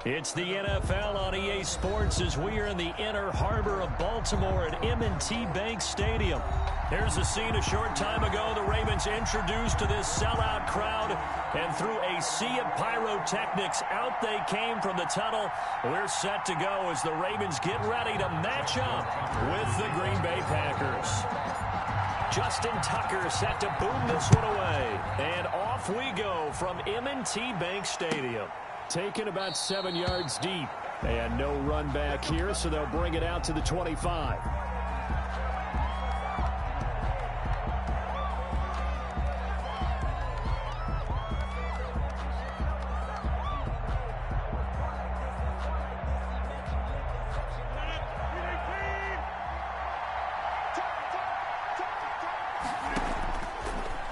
It's the NFL on EA Sports as we are in the inner harbor of Baltimore at M&T Bank Stadium. Here's a scene a short time ago. The Ravens introduced to this sellout crowd, and through a sea of pyrotechnics, out they came from the tunnel. We're set to go as the Ravens get ready to match up with the Green Bay Packers. Justin Tucker set to boom this one away. And off we go from M&T Bank Stadium. Taken about 7 yards deep. And no run back here, so they'll bring it out to the 25.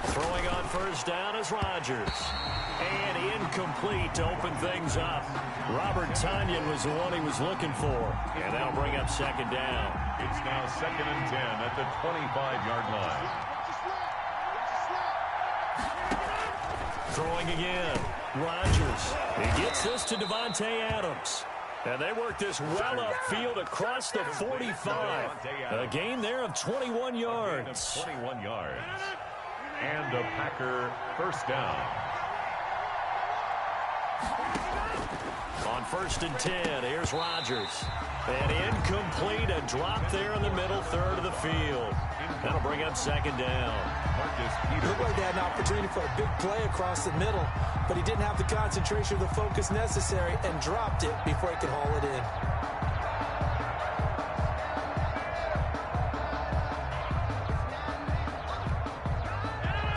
Throwing on first down is Rodgers. And incomplete to open things up. Robert Tonyan was the one he was looking for. And that'll bring up second down. It's now 2nd and 10 at the 25-yard line. Throwing again. Rodgers. He gets this to Davante Adams. And they work this well upfield across the 45. A gain there of 21 yards. 21 yards. And a Packer first down. On 1st and 10, here's Rodgers. And incomplete, a drop there in the middle third of the field. That'll bring up second down. Looked like they had an opportunity for a big play across the middle, but he didn't have the concentration or the focus necessary and dropped it before he could haul it in.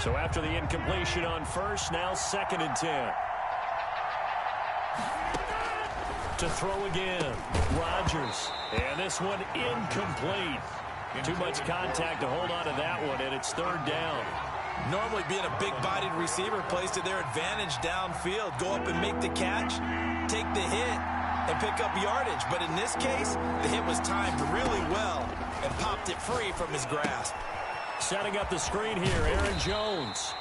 So after the incompletion on first, now 2nd and 10. To throw again, Rodgers. And this one incomplete. Too much contact to hold on to that one, and it's 3rd down. Normally being a big-bodied receiver plays to their advantage downfield. Go up and make the catch, take the hit, and pick up yardage. But in this case, the hit was timed really well and popped it free from his grasp. Setting up the screen here, Aaron Jones.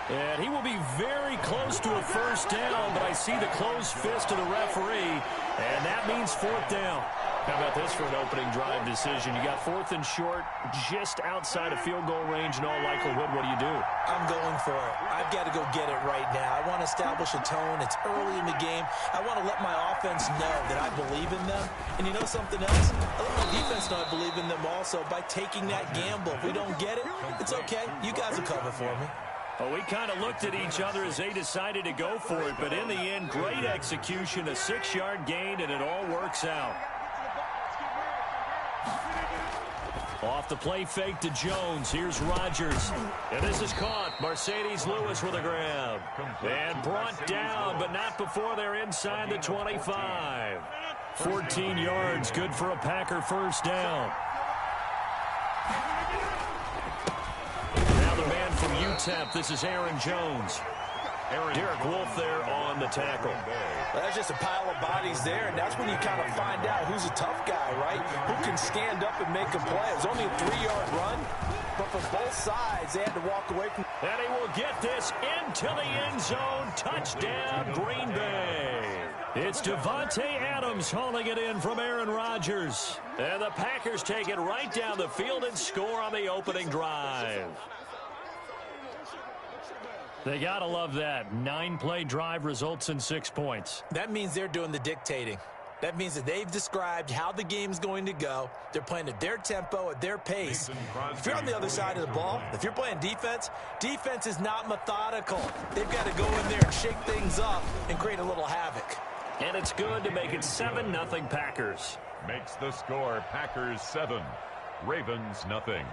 And he will be very close to a first down, but I see the closed fist of the referee, and that means 4th down. How about this for an opening drive decision? You got 4th and short, just outside of field goal range in all likelihood. What do you do? I'm going for it. I've got to go get it right now. I want to establish a tone. It's early in the game. I want to let my offense know that I believe in them. And you know something else? I let my defense know I believe in them also by taking that gamble. If we don't get it, it's okay. You guys will cover for me. Well, we kind of looked at each other as they decided to go for it, but in the end, great execution, a 6-yard gain, and it all works out. Off the play fake to Jones. Here's Rodgers. And this is caught. Mercedes Lewis with a grab. And brought down, but not before they're inside the 25. 14 yards, good for a Packer first down. Now the man from UTEP, this is Aaron Jones. Derek Wolfe there on the tackle. Well, that's just a pile of bodies there, and that's when you kind of find out who's a tough guy, right? Who can stand up and make a play. It was only a 3-yard run, but for both sides, they had to walk away from. And he will get this into the end zone. Touchdown, Green Bay. It's Davante Adams hauling it in from Aaron Rodgers. And the Packers take it right down the field and score on the opening drive. They got to love that. 9-play drive results in 6 points. That means they're doing the dictating. That means that they've described how the game's going to go. They're playing at their tempo, at their pace. If you're on the other side of the ball, if you're playing defense, defense is not methodical. They've got to go in there and shake things up and create a little havoc. And it's good to make it 7-0 Packers. Makes the score Packers 7, Ravens nothing.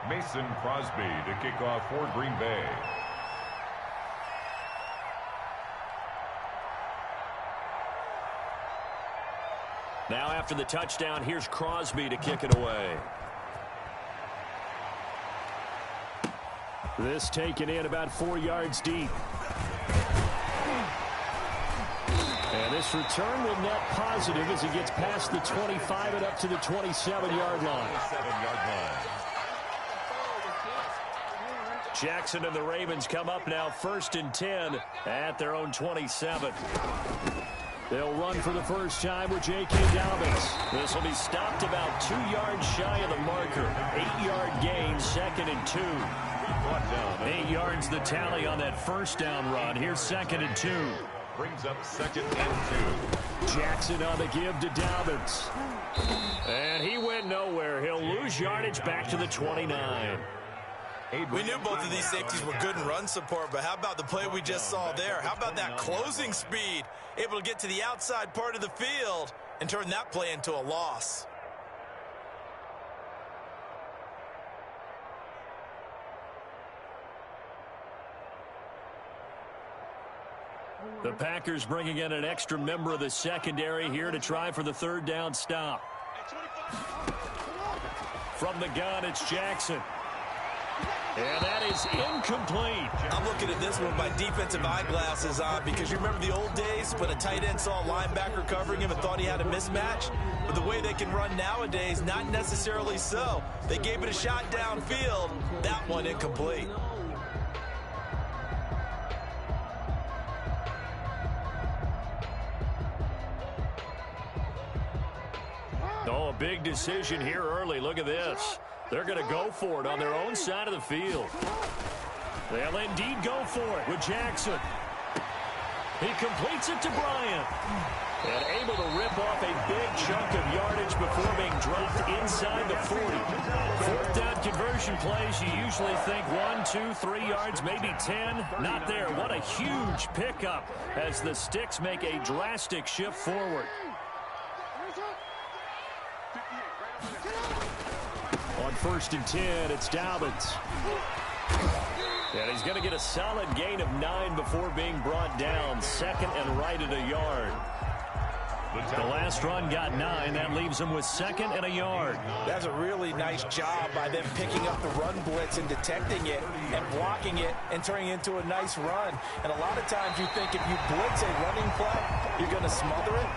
Mason Crosby to kick off for Green Bay. Now after the touchdown, here's Crosby to kick it away. This taken in about 4 yards deep. And this This return will net positive as he gets past the 25 and up to the 27-yard line. 27-yard line. Jackson and the Ravens come up now 1st and 10 at their own 27. They'll run for the first time with J.K. Dobbins. This will be stopped about 2 yards shy of the marker. 8-yard gain, 2nd and 2. 8 yards the tally on that first down run. Here's 2nd and 2. Brings up 2nd and 2. Jackson on the give to Dobbins. And he went nowhere. He'll lose yardage back to the 29. We knew both of these safeties were good in run support, but how about the play we just saw there? How about that closing speed? Able to get to the outside part of the field and turn that play into a loss. The Packers bringing in an extra member of the secondary here to try for the 3rd down stop. From the gun, it's Jackson. And that is incomplete. I'm looking at this one with my defensive eyeglasses on because you remember the old days when a tight end saw a linebacker covering him and thought he had a mismatch? But the way they can run nowadays, not necessarily so. They gave it a shot downfield. That one incomplete. Oh, a big decision here early. Look at this. They're going to go for it on their own side of the field. They'll indeed go for it with Jackson. He completes it to Bryant. And able to rip off a big chunk of yardage before being dropped inside the 40. 4th down conversion plays, you usually think 1, 2, 3 yards, maybe 10. Not there. What a huge pickup as the Sticks make a drastic shift forward. On 1st and 10, it's Dobbins. And he's going to get a solid gain of 9 before being brought down. 2nd and right at a yard. The last run got 9. That leaves him with 2nd and a yard. That's a really nice job by them picking up the run blitz and detecting it and blocking it and turning it into a nice run. And a lot of times you think if you blitz a running play, you're going to smother it.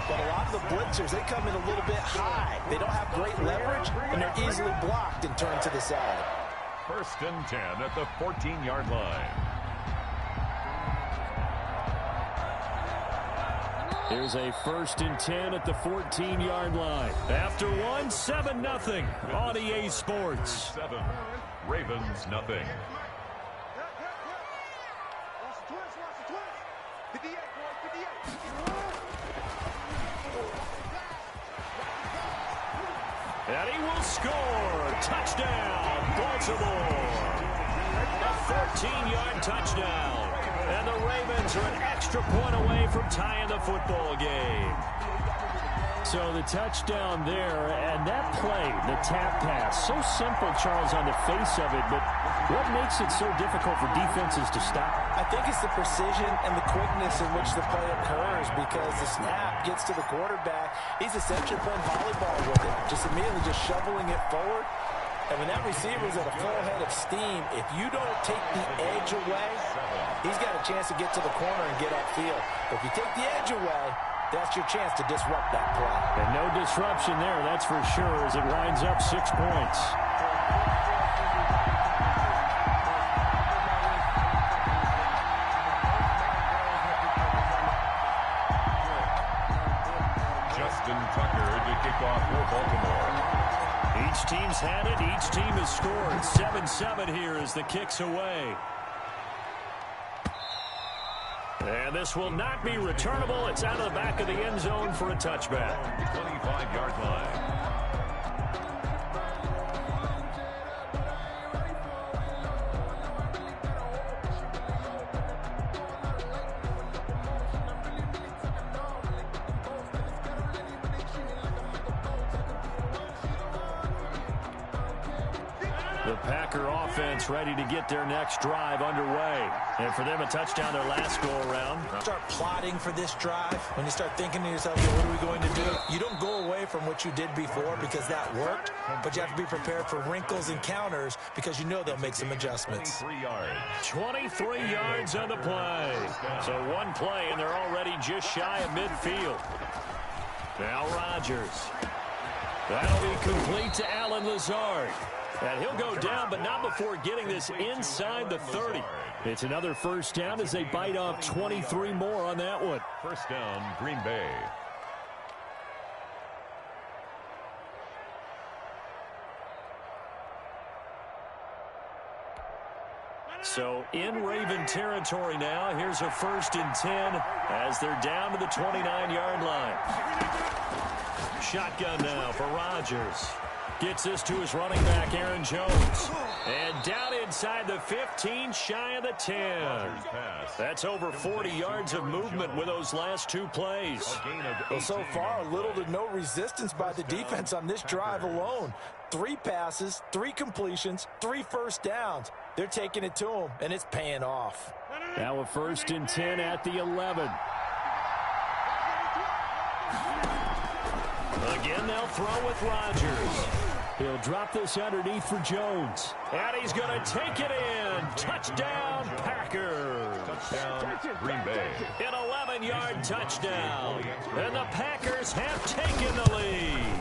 But a lot of the blitzers, they come in a little bit high. They don't have great leverage, and they're easily blocked and turned to the side. 1st and 10 at the 14-yard line. Here's a 1st and 10 at the 14-yard line. After one, 7-0 on EA Sports. 7, Ravens nothing. And he will score. Touchdown, Baltimore. A 14-yard touchdown. And the Ravens are an extra point away from tying the football game. So the touchdown there, and that play, the tap pass, so simple, Charles, on the face of it, but what makes it so difficult for defenses to stop? I think it's the precision and the quickness in which the play occurs because the snap gets to the quarterback. He's essentially playing volleyball with it, just immediately just shoveling it forward. And when that receiver's at a full head of steam, if you don't take the edge away, he's got a chance to get to the corner and get upfield. But if you take the edge away, that's your chance to disrupt that play. And no disruption there, that's for sure, as it winds up 6 points. Justin Tucker to kick off for Baltimore. Each team's had it. Each team has scored. 7-7 here as the kick's away. And this will not be returnable. It's out of the back of the end zone for a touchback. 25-yard line. The Packer offense ready to get their next drive underway. And for them, a touchdown their last go-around. Start plotting for this drive. When you start thinking to yourself, what are we going to do? You don't go away from what you did before because that worked, but you have to be prepared for wrinkles and counters because you know they'll make some adjustments. 23 yards. 23 yards on the play. So one play, and they're already just shy of midfield. Now Rodgers. That'll be complete to Allen Lazard. And he'll go down, but not before getting this inside the 30. It's another first down as they bite off 23 more on that one. First down, Green Bay. So in Raven territory now, here's a 1st and 10 as they're down to the 29-yard line. Shotgun now for Rodgers. Gets this to his running back, Aaron Jones. And down inside the 15, shy of the 10. That's over 40 yards of movement with those last two plays. Well, so far, little to no resistance by the defense on this drive alone. 3 passes, 3 completions, 3 first downs. They're taking it to them, and it's paying off. Now a 1st and 10 at the 11. Again, they'll throw with Rodgers. He'll drop this underneath for Jones. And he's going to take it in. Touchdown, Packers. Touchdown, Green Bay. An 11-yard touchdown. And the Packers have taken the lead.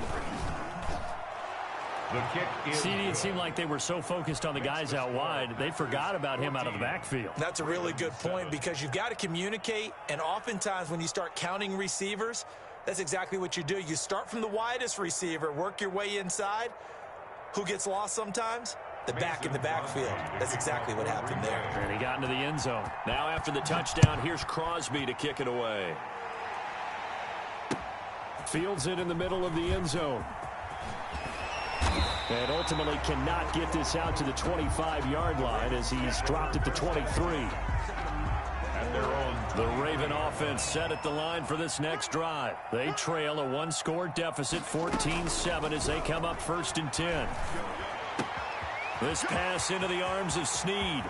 The kick is... See, it seemed like they were so focused on the guys out wide, they forgot about him out of the backfield. That's a really good point because you've got to communicate, and oftentimes when you start counting receivers, that's exactly what you do. You start from the widest receiver, work your way inside. Who gets lost sometimes? The back in the backfield. That's exactly what happened there. And he got into the end zone. Now after the touchdown, here's Crosby to kick it away. Fields it in the middle of the end zone. And ultimately cannot get this out to the 25-yard line as he's dropped at the 23. The Raven offense set at the line for this next drive. They trail a 1-score deficit, 14-7, as they come up 1st and 10. This pass into the arms of Snead.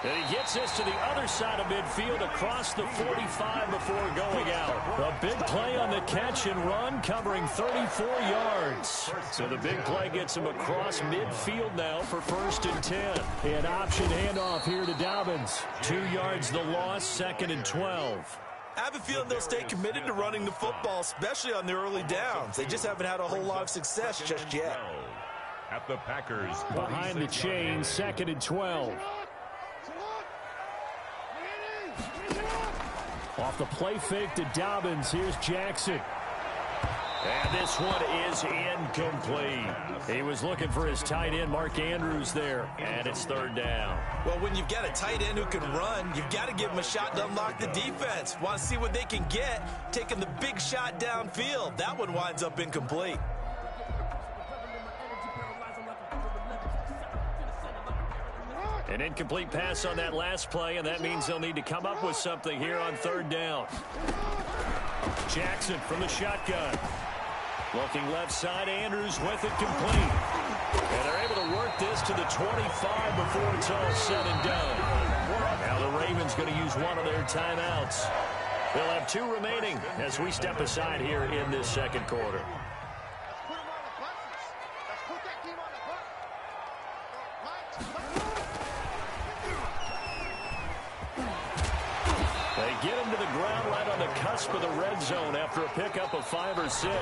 And he gets this to the other side of midfield across the 45 before going out. A big play on the catch and run, covering 34 yards. So the big play gets him across midfield now for 1st and 10. An option handoff here to Dobbins. 2 yards the loss, 2nd and 12. I have a feeling they'll stay committed to running the football, especially on the early downs. They just haven't had a whole lot of success just yet. At the Packers. Behind the chain, 2nd and 12. Off the play fake to Dobbins. Here's Jackson. And this one is incomplete. He was looking for his tight end, Mark Andrews, there. And it's 3rd down. Well, when you've got a tight end who can run, you've got to give him a shot to unlock the defense. Want to see what they can get, taking the big shot downfield. That one winds up incomplete. An incomplete pass on that last play, and that means they'll need to come up with something here on 3rd down. Jackson from the shotgun. Looking left side, Andrews with it complete. And they're able to work this to the 25 before it's all said and done. Now the Ravens going to use one of their timeouts. They'll have 2 remaining as we step aside here in this 2nd quarter. Get him to the ground right on the cusp of the red zone after a pickup of 5 or 6.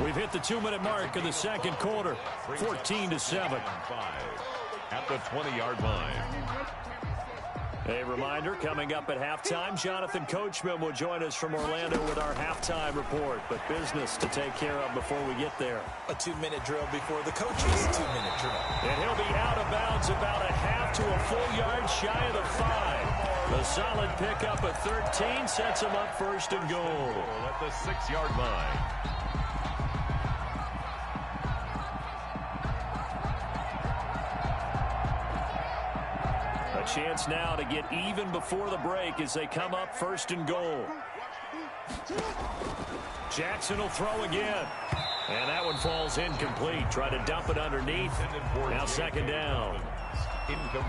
We've hit the 2-minute mark of the 2nd quarter, 14-7. At the 20-yard line. A reminder, coming up at halftime, Jonathan Coachman will join us from Orlando with our halftime report. But business to take care of before we get there. A 2-minute drill before the coach's 2-minute drill. And he'll be out of bounds about a half to a full yard shy of the 5. A solid pickup of 13 sets him up 1st and goal. At the 6-yard line. A chance now to get even before the break as they come up 1st and goal. Jackson will throw again. And that one falls incomplete. Try to dump it underneath. Now second down.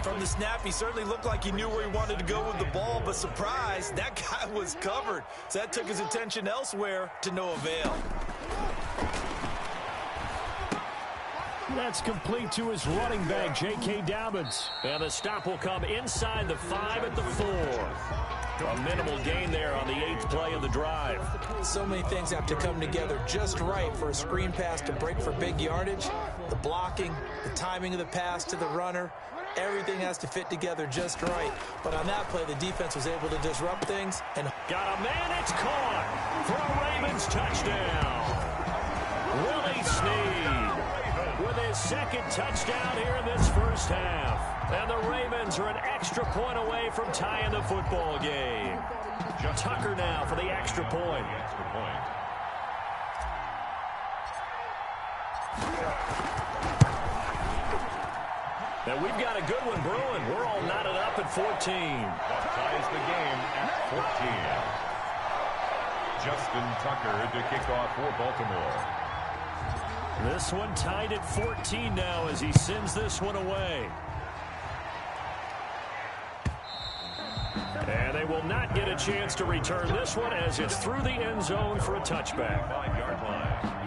From the snap, he certainly looked like he knew where he wanted to go with the ball, but surprise, that guy was covered. So that took his attention elsewhere to no avail. That's complete to his running back, J.K. Dobbins. And the stop will come inside the 5 at the 4. A minimal gain there on the 8th play of the drive. So many things have to come together just right for a screen pass to break for big yardage. The blocking, the timing of the pass to the runner, everything has to fit together just right. But on that play, the defense was able to disrupt things. And got a man, it's caught for a Ravens touchdown. Willie Snead with his second touchdown here in this first half. And the Ravens are an extra point away from tying the football game. Tucker now for the extra point. And we've got a good one brewing. We're all knotted up at 14. That ties the game at 14. Justin Tucker to kick off for Baltimore. This one tied at 14 now as he sends this one away. And they will not get a chance to return this one as it's through the end zone for a touchback. 5-yard line.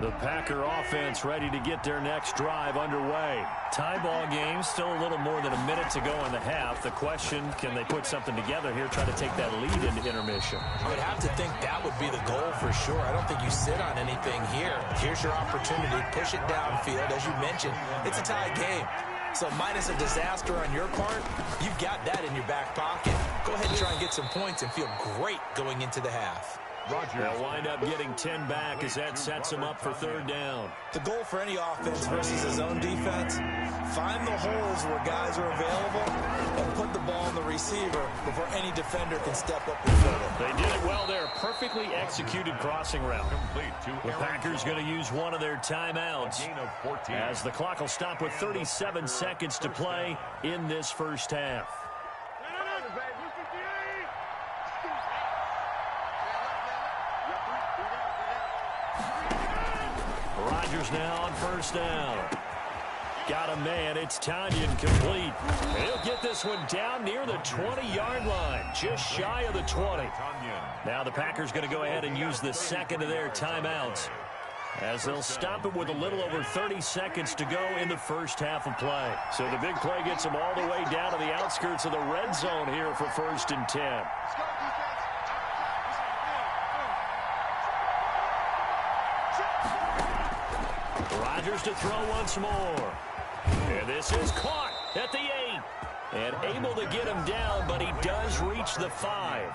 The Packer offense ready to get their next drive underway. Tie ball game, still a little more than a minute to go in the half. The question, can they put something together here, try to take that lead into intermission? I would have to think that would be the goal for sure. I don't think you sit on anything here. Here's your opportunity. Push it downfield. As you mentioned, it's a tie game. So minus a disaster on your part, you've got that in your back pocket. Go ahead and try and get some points and feel great going into the half. They'll wind up getting 10 back as that sets them up for third down. The goal for any offense versus his own defense, find the holes where guys are available and put the ball on the receiver before any defender can step up and fill it. They did it well there. Perfectly executed crossing route. The Packers going to use one of their timeouts as the clock will stop with 37 seconds to play in this first half. Rodgers now on first down. Got a man. It's Tanyan complete. He'll get this one down near the 20-yard line, just shy of the 20. Now the Packers going to go ahead and use the second of their timeouts as they'll stop it with a little over 30 seconds to go in the first half of play. So the big play gets them all the way down to the outskirts of the red zone here for 1st and 10. Rodgers to throw once more. And this is caught at the 8. And able to get him down, but he does reach the 5.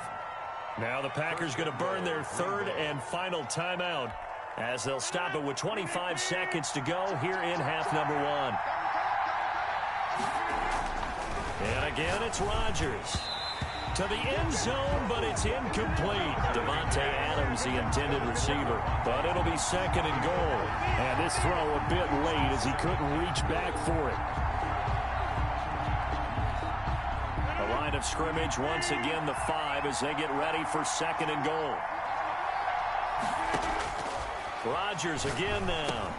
Now the Packers going to burn their third and final timeout as they'll stop it with 25 seconds to go here in half number 1. And again, it's Rodgers. To the end zone, but it's incomplete. Devontae Adams, the intended receiver. But it'll be second and goal. And this throw a bit late as he couldn't reach back for it. The line of scrimmage, once again, the 5 as they get ready for second and goal. Rodgers again now.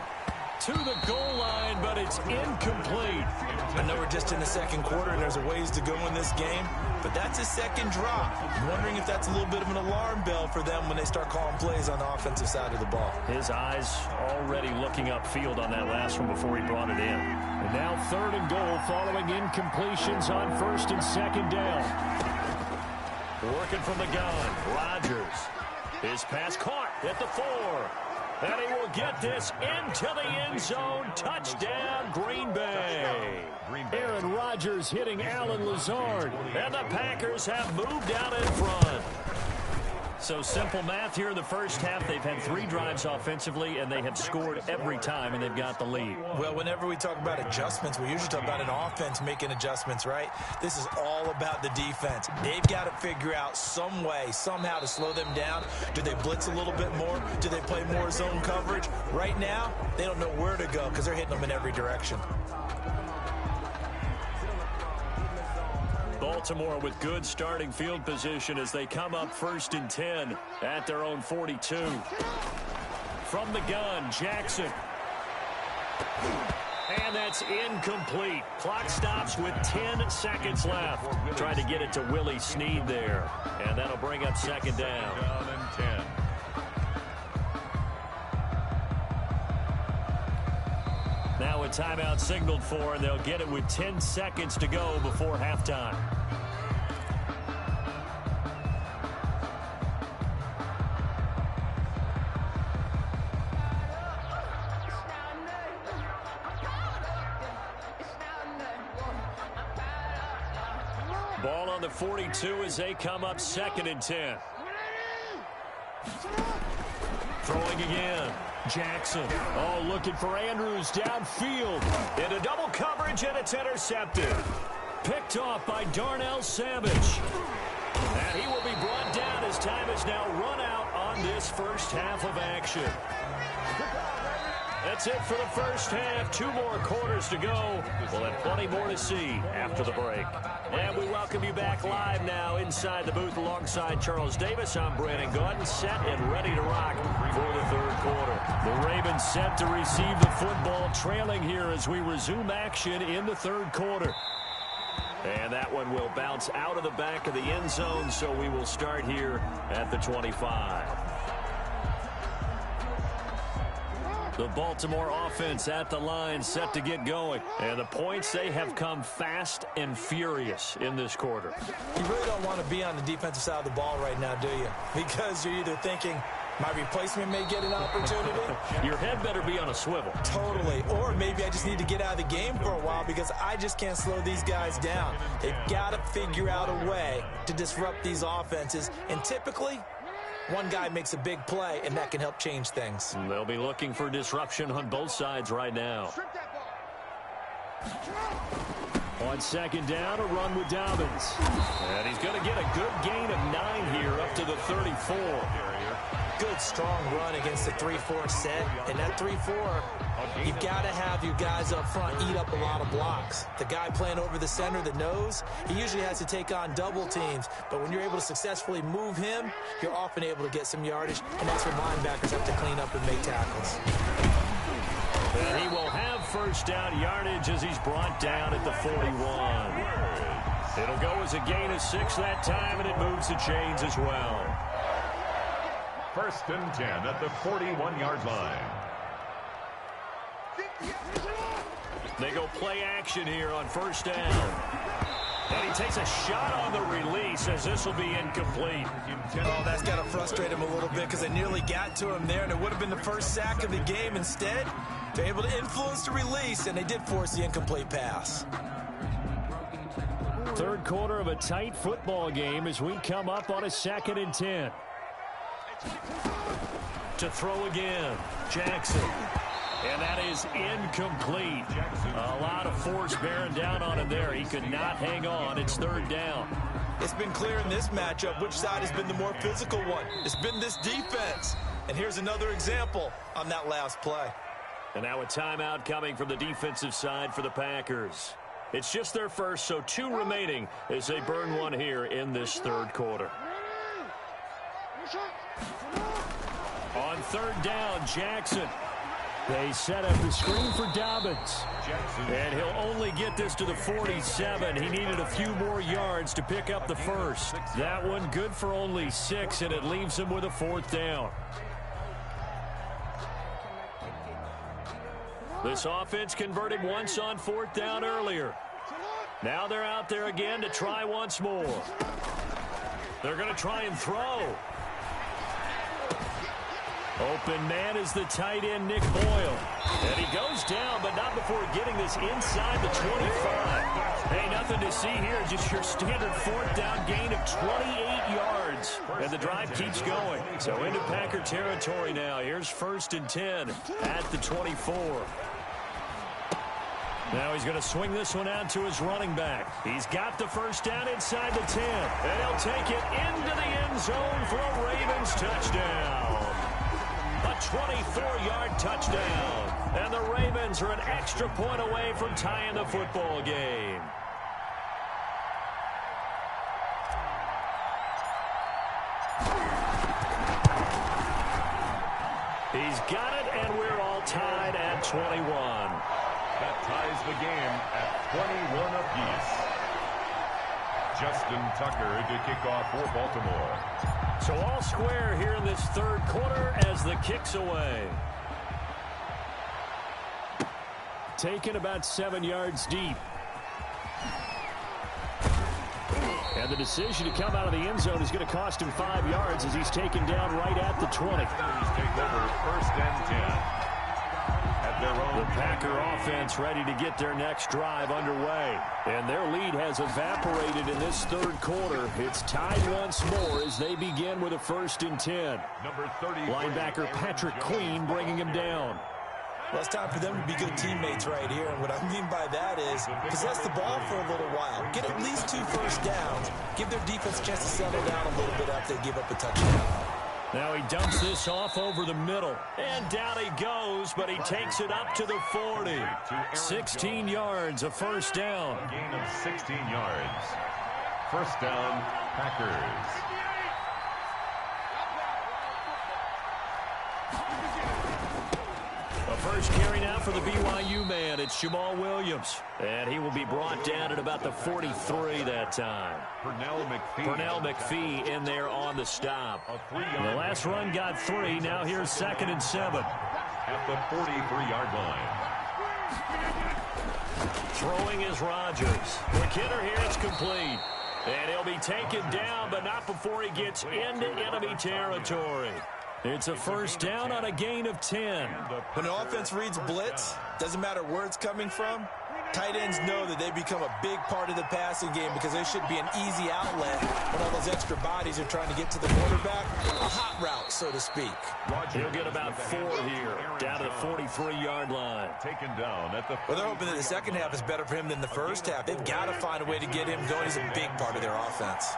To the goal line, but it's incomplete. I know we're just in the second quarter and there's a ways to go in this game, but that's his second drop. I'm wondering if that's a little bit of an alarm bell for them when they start calling plays on the offensive side of the ball. His eyes already looking upfield on that last one before he brought it in. And now third and goal following incompletions on first and second down. Working from the gun, Rodgers. His pass caught at the 4. And he will get this into the end zone. Touchdown, Green Bay. Aaron Rodgers hitting Alan Lazard. And the Packers have moved out in front. So simple math here in the first half. They've had 3 drives offensively, and they have scored every time, and they've got the lead. Well, whenever we talk about adjustments, we usually talk about an offense making adjustments, right? This is all about the defense. They've got to figure out some way, somehow to slow them down. Do they blitz a little bit more? Do they play more zone coverage? Right now, they don't know where to go because they're hitting them in every direction. Baltimore with good starting field position as they come up 1st and 10 at their own 42. From the gun, Jackson. And that's incomplete. Clock stops with 10 seconds left. Trying to get it to Willie Snead there. And that'll bring up 2nd down. Down and 10. Now a timeout signaled for, and they'll get it with 10 seconds to go before halftime. Ball on the 42 as they come up 2nd and 10. Throwing again. Jackson. Oh, looking for Andrews downfield. Into double coverage, and it's intercepted. Picked off by Darnell Savage. And he will be brought down as time has now run out on this first half of action. That's it for the first half. 2 more quarters to go. We'll have plenty more to see after the break. And we welcome you back live now inside the booth alongside Charles Davis. I'm Brandon Gordon, set and ready to rock for the 3rd quarter. The Ravens set to receive the football, trailing here as we resume action in the 3rd quarter. And that one will bounce out of the back of the end zone, so we will start here at the 25. The Baltimore offense at the line, set to get going. And the points, they have come fast and furious in this quarter. You really don't want to be on the defensive side of the ball right now, do you? Because you're either thinking, my replacement may get an opportunity. Your head better be on a swivel. Totally. Or maybe I just need to get out of the game for a while because I just can't slow these guys down. They've got to figure out a way to disrupt these offenses. And typically, one guy makes a big play, and that can help change things. And they'll be looking for disruption on both sides right now. On 2nd down, a run with Dobbins. And he's going to get a good gain of 9 here up to the 34. Good, strong run against the 3-4 set. And that 3-4, you've got to have your guys up front eat up a lot of blocks. The guy playing over the center, the nose, he usually has to take on double teams. But when you're able to successfully move him, you're often able to get some yardage. And that's where linebackers have to clean up and make tackles. And he will have 1st down yardage as he's brought down at the 41. It'll go as a gain of 6 that time, and it moves the chains as well. 1st and 10 at the 41-yard line. They go play action here on 1st down. And he takes a shot on the release as this will be incomplete. Oh, that's got to frustrate him a little bit because they nearly got to him there, and it would have been the first sack of the game. Instead, they're able to influence the release, and they did force the incomplete pass. 3rd quarter of a tight football game as we come up on a 2nd and 10. To throw again, Jackson. And that is incomplete. A lot of force bearing down on him there. He could not hang on. It's 3rd down. It's been clear in this matchup which side has been the more physical one. It's been this defense. And here's another example on that last play. And now a timeout coming from the defensive side for the Packers. It's just their first, so 2 remaining as they burn one here in this 3rd quarter. On 3rd down, Jackson. They set up the screen for Dobbins. And he'll only get this to the 47. He needed a few more yards to pick up the 1st. That one good for only 6, and it leaves him with a 4th down. This offense converted once on 4th down earlier. Now they're out there again to try once more. They're going to try and throw. Open man is the tight end, Nick Boyle. And he goes down, but not before getting this inside the 25. Hey, nothing to see here. Just your standard 4th down gain of 28 yards. And the drive keeps going. So into Packer territory now. Here's 1st and 10 at the 24. Now he's going to swing this one out to his running back. He's got the 1st down inside the 10. And he'll take it into the end zone for a Ravens touchdown. A 24-yard touchdown. And the Ravens are an extra point away from tying the football game. He's got it, and we're all tied at 21. That ties the game at 21 apiece. Justin Tucker to kick off for Baltimore. So all square here in this third quarter as the kick's away. Taken about 7 yards deep. And the decision to come out of the end zone is going to cost him 5 yards as he's taken down right at the 20. Take over 1st and 10. At their own. The Packer offense ready to get their next drive underway. And their lead has evaporated in this third quarter. It's tied once more as they begin with a 1st and 10. Number 30. Linebacker Patrick Queen bringing him down. Well, it's time for them to be good teammates right here. And what I mean by that is possess the ball for a little while. Get at least 2 first downs. Give their defense a chance to settle down a little bit after they give up a touchdown. Now he dumps this off over the middle. And down he goes, but he takes it up to the 40. 16 yards, a 1st down. A gain of 16 yards. 1st down, Packers. A first carry now for the BYU man. It's Jamal Williams. And he will be brought down at about the 43 that time. Pernell McPhee in there on the stop. The last run got 3. Now here's 2nd and 7. At the 43-yard line. Throwing is Rodgers. McKinnon here, it's complete. And he'll be taken down, but not before he gets into enemy territory. It's a 1st down on a gain of 10. When the offense reads blitz, doesn't matter where it's coming from, tight ends know that they become a big part of the passing game because they should be an easy outlet when all those extra bodies are trying to get to the quarterback. A hot route, so to speak. He'll get about 4 here, down to the 43-yard line. Taken down at the. Well, they're hoping that the second half is better for him than the first half. They've got to find a way to get him going. He's a big part of their offense.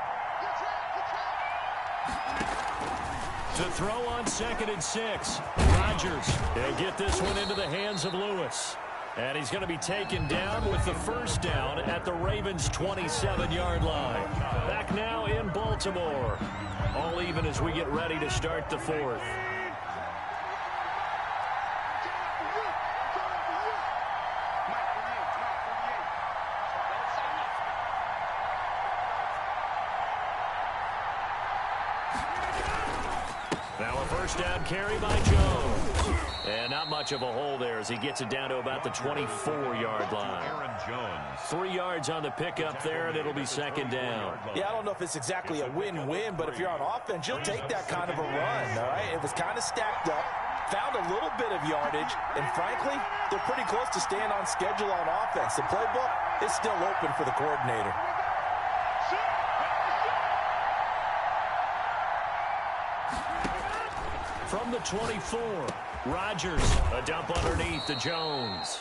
To throw on 2nd and 6. Rodgers. He'll get this one into the hands of Lewis. And he's going to be taken down with the 1st down at the Ravens' 27-yard line. Back now in Baltimore. All even as we get ready to start the 4th. Now a 1st down carry by Jones. And not much of a hole there as he gets it down to about the 24-yard line. 3 yards on the pickup there, and it'll be 2nd down. Yeah, I don't know if it's exactly a win-win, but if you're on offense, you'll take that kind of a run, all right? It was kind of stacked up, found a little bit of yardage, and frankly, they're pretty close to staying on schedule on offense. The playbook is still open for the coordinator. From the 24, Rodgers, a dump underneath to Jones.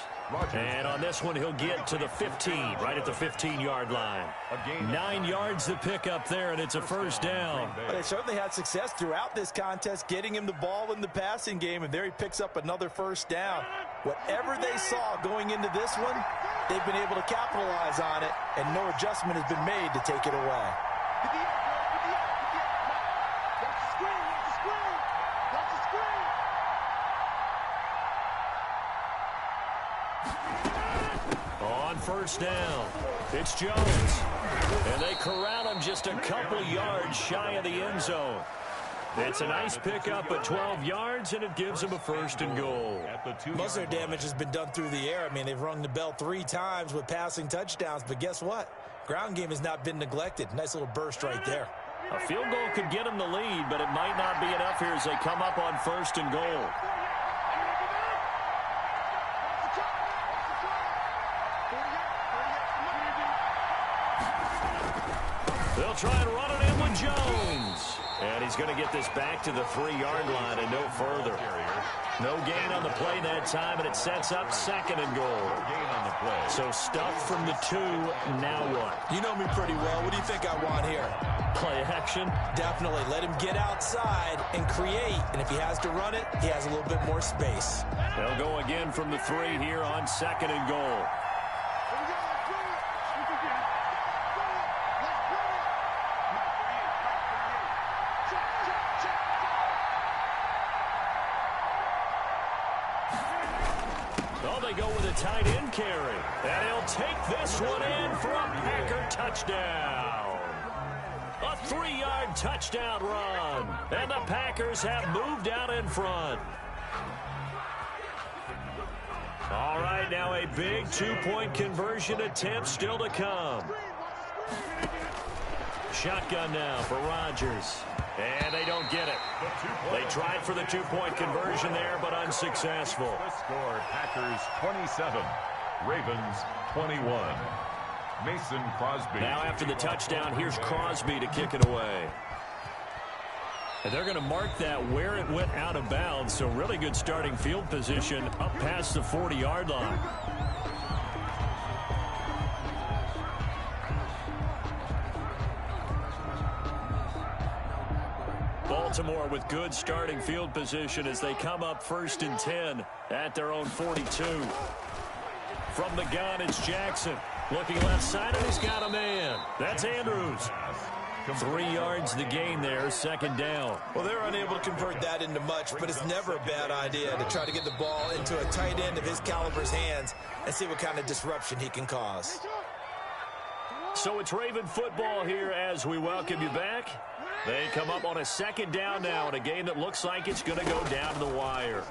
And on this one, he'll get to the 15, right at the 15-yard line. 9 yards to pick up there, and it's a 1st down. Well, they certainly had success throughout this contest, getting him the ball in the passing game, and there he picks up another 1st down. Whatever they saw going into this one, they've been able to capitalize on it, and no adjustment has been made to take it away. On 1st down, it's Jones. And they corral him just a couple yards shy of the end zone. It's a nice pickup at 12 yards, and it gives him a 1st and goal. Most of their damage has been done through the air. I mean, they've rung the bell 3 times with passing touchdowns, but guess what? Ground game has not been neglected. Nice little burst right there. A field goal could get them the lead, but it might not be enough here as they come up on 1st and goal. They'll try and run it in with Jones. And he's going to get this back to the 3-yard line and no further. No gain on the play that time, and it sets up 2nd and goal. So stuff from the 2, now what? You know me pretty well. What do you think I want here? Play action? Definitely. Let him get outside and create. And if he has to run it, he has a little bit more space. They'll go again from the 3 here on 2nd and goal. go with a tight end carry. And he'll take this one in for a Packer touchdown. A 3-yard touchdown run. And the Packers have moved out in front. All right, now a big two-point conversion attempt still to come. Shotgun now for Rodgers. And they don't get it. They tried for the two-point conversion there, but unsuccessful. The score, Packers 27, Ravens 21. Mason Crosby. Now after the touchdown, here's Crosby to kick it away. And they're going to mark that where it went out of bounds, so really good starting field position up past the 40-yard line. Baltimore with good starting field position as they come up 1st and 10 at their own 42. From the gun, it's Jackson. Looking left side, and he's got a man. That's Andrews. 3 yards the gain there, 2nd down. Well, they're unable to convert that into much, but it's never a bad idea to try to get the ball into a tight end of his caliber's hands and see what kind of disruption he can cause. So it's Raven football here as we welcome you back. They come up on a 2nd down now in a game that looks like it's going to go down to the wire.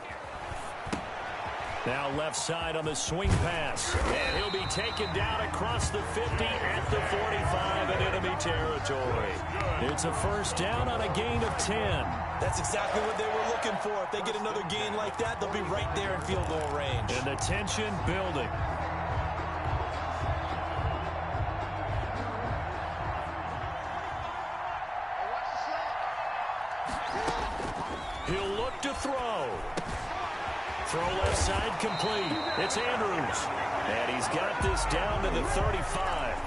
Now left side on the swing pass. And he'll be taken down across the 50 at the 45 in enemy territory. It's a 1st down on a gain of 10. That's exactly what they were looking for. If they get another gain like that, they'll be right there in field goal range. And the tension building. He'll look to throw. Throw left side complete. It's Andrews. And he's got this down to the 35.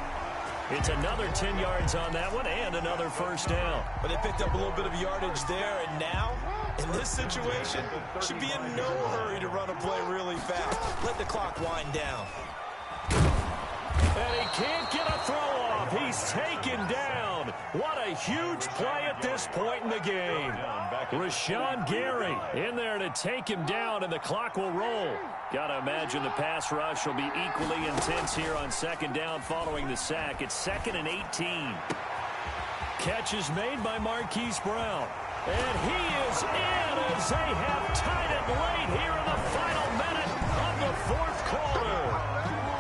It's another 10 yards on that one and another 1st down. But they picked up a little bit of yardage there, and now, in this situation, should be in no hurry to run a play really fast. Let the clock wind down. And he can't get a throw off. He's taken down. What a huge play at this point in the game. Rashawn Gary in there to take him down, and the clock will roll. Got to imagine the pass rush will be equally intense here on 2nd down following the sack. It's 2nd and 18. Catch is made by Marquise Brown. And he is in as they have tied it late here in the final minute of the 4th quarter.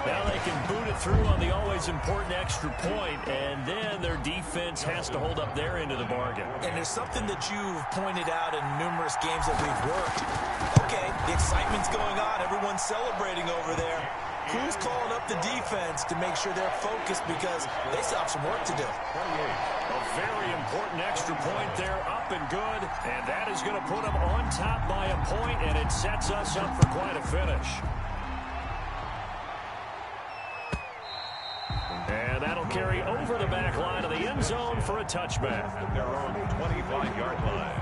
Now they can boot it through on the always important extra point, and then their defense has to hold up their end of the bargain. And there's something that you've pointed out in numerous games that we've worked. Okay, the excitement's going on. Everyone's celebrating over there. Who's calling up the defense to make sure they're focused because they still have some work to do? A very important extra point there, up and good, and that is going to put them on top by a point, and it sets us up for quite a finish. And that'll carry over the back line of the end zone for a touchback. At their own 25-yard line.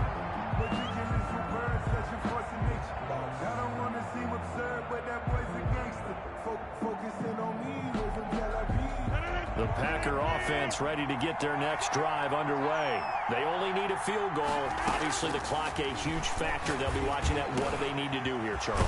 The Packer offense ready to get their next drive underway. They only need a field goal. Obviously, the clock a huge factor. They'll be watching that. What do they need to do here, Charles?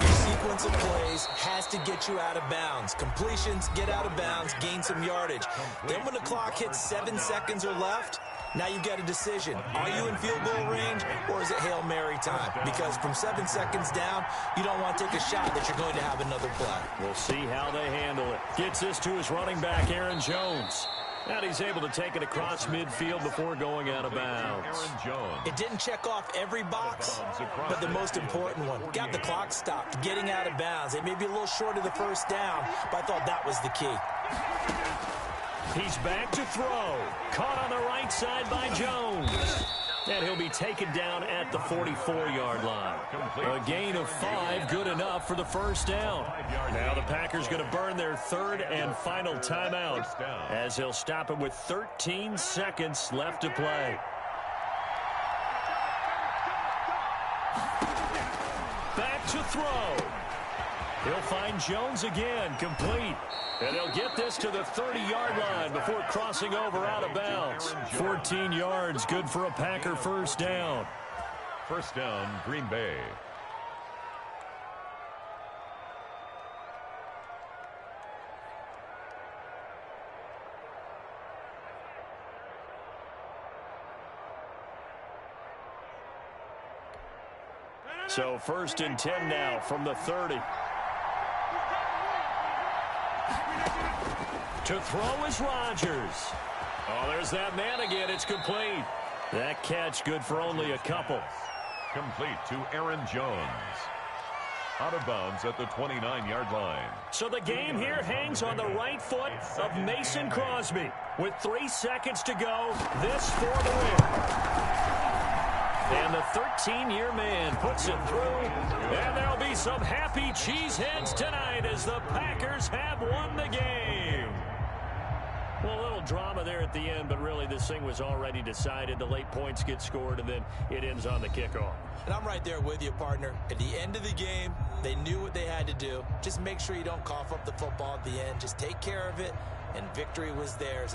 Your sequence of plays has to get you out of bounds. Completions, get out of bounds, gain some yardage. Then when the clock hits 7 seconds or left, now you've got a decision. Are you in field goal range, or is it Hail Mary time? Because from 7 seconds down, you don't want to take a shot that you're going to have another play. We'll see how they handle it. Gets this to his running back, Aaron Jones. And he's able to take it across midfield before going out of bounds. Aaron Jones. It didn't check off every box, but the most important one. Got the clock stopped, getting out of bounds. It may be a little short of the 1st down, but I thought that was the key. He's back to throw. Caught on the right side by Jones. And he'll be taken down at the 44-yard line. A gain of 5, good enough for the 1st down. Now the Packers going to burn their 3rd and final timeout as they'll stop it with 13 seconds left to play. Back to throw. He'll find Jones again, complete. And he'll get this to the 30-yard line before crossing over out of bounds. 14 yards, good for a Packer 1st down. 1st down, Green Bay. So 1st and 10 now from the 30. To throw is Rodgers. Oh, there's that man again. It's complete. That catch good for only a couple. Complete to Aaron Jones. Out of bounds at the 29-yard line. So the game here hangs on the right foot of Mason Crosby. With 3 seconds to go, this for the win. And the 13-year man puts it through. And there'll be some happy cheeseheads tonight as the Packers have won the game. Well, a little drama there at the end, but really this thing was already decided. The late points get scored, and then it ends on the kickoff. And I'm right there with you, partner. At the end of the game, they knew what they had to do. Just make sure you don't cough up the football at the end. Just take care of it, and victory was theirs.